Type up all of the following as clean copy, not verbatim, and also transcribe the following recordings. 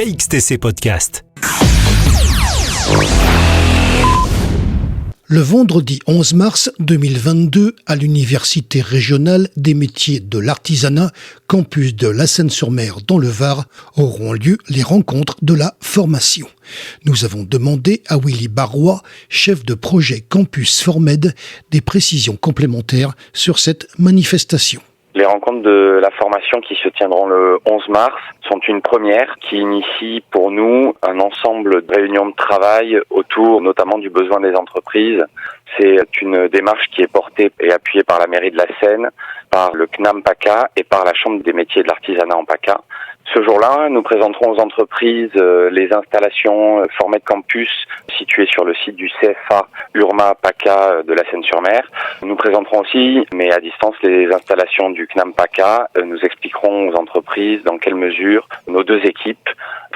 KXTC Podcast. Le vendredi 11 mars 2022, à l'Université régionale des métiers de l'artisanat, campus de La Seyne-sur-Mer dans le Var, auront lieu les rencontres de la formation. Nous avons demandé à Willy Barrois, chef de projet Campus Formed, des précisions complémentaires sur cette manifestation. Les rencontres de la formation qui se tiendront le 11 mars sont une première qui initie pour nous un ensemble de réunions de travail autour notamment du besoin des entreprises. C'est une démarche qui est portée et appuyée par la mairie de la Seyne, par le CNAM PACA et par la Chambre des métiers de l'artisanat en PACA. Ce jour-là, nous présenterons aux entreprises les installations Formed Campus situées sur le site du CFA Urma PACA de la Seyne-sur-Mer. Nous présenterons aussi, mais à distance, les installations du CNAM PACA. Nous expliquerons aux entreprises dans quelle mesure nos deux équipes,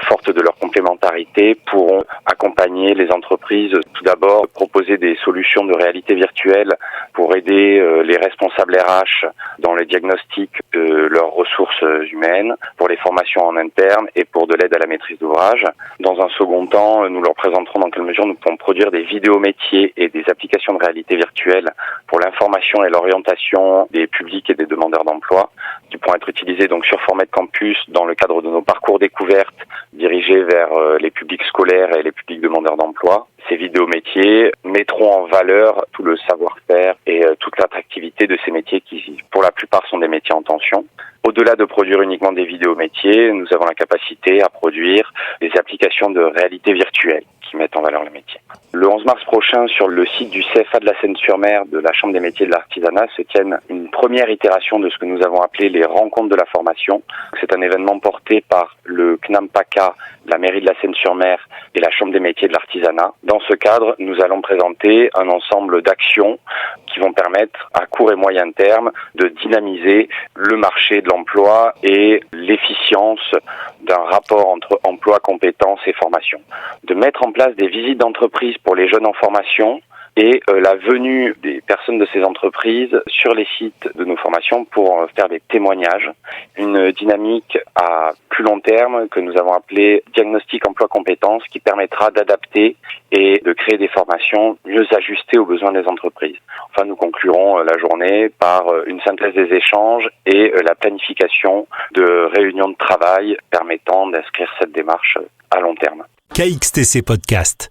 fortes de leur complémentarité, pourront accompagner les entreprises. Tout d'abord, proposer des solutions de réalité virtuelle pour aider les responsables RH dans le diagnostic de leurs ressources humaines, pour les formations en interne et pour de l'aide à la maîtrise d'ouvrage. Dans un second temps, nous leur présenterons dans quelle mesure nous pouvons produire des vidéos métiers et des applications de réalité virtuelle pour l'information et l'orientation des publics et des demandeurs d'emploi, qui pourront être utilisés donc sur Formed Campus dans le cadre de nos parcours découvertes dirigés vers les publics scolaires et les publics demandeurs d'emploi. Ces vidéos métiers mettront en valeur tout le savoir-faire et toute l'attractivité de ces métiers qui, pour la plupart, sont des métiers en tension. Au-delà de produire uniquement des vidéos métiers, nous avons la capacité à produire des applications de réalité virtuelle qui mettent en valeur le métier. Le 11 mars prochain, sur le site du CFA de la Seyne-sur-Mer de la Chambre des métiers de l'artisanat, se tienne une première itération de ce que nous avons appelé les rencontres de la formation. C'est un événement porté par le CNAM PACA, la mairie de la Seyne-sur-Mer et la Chambre des métiers de l'artisanat. Dans ce cadre, nous allons présenter un ensemble d'actions qui vont permettre à court et moyen terme de dynamiser le marché de l'emploi et l'efficience d'un rapport entre emploi, compétences et formation. De mettre en place des visites d'entreprise pour les jeunes en formation et la venue des personnes de ces entreprises sur les sites de nos formations pour faire des témoignages. Une dynamique à plus long terme que nous avons appelée diagnostic emploi-compétences qui permettra d'adapter et de créer des formations mieux ajustées aux besoins des entreprises. Enfin, nous conclurons la journée par une synthèse des échanges et la planification de réunions de travail permettant d'inscrire cette démarche à long terme. KXTC Podcast.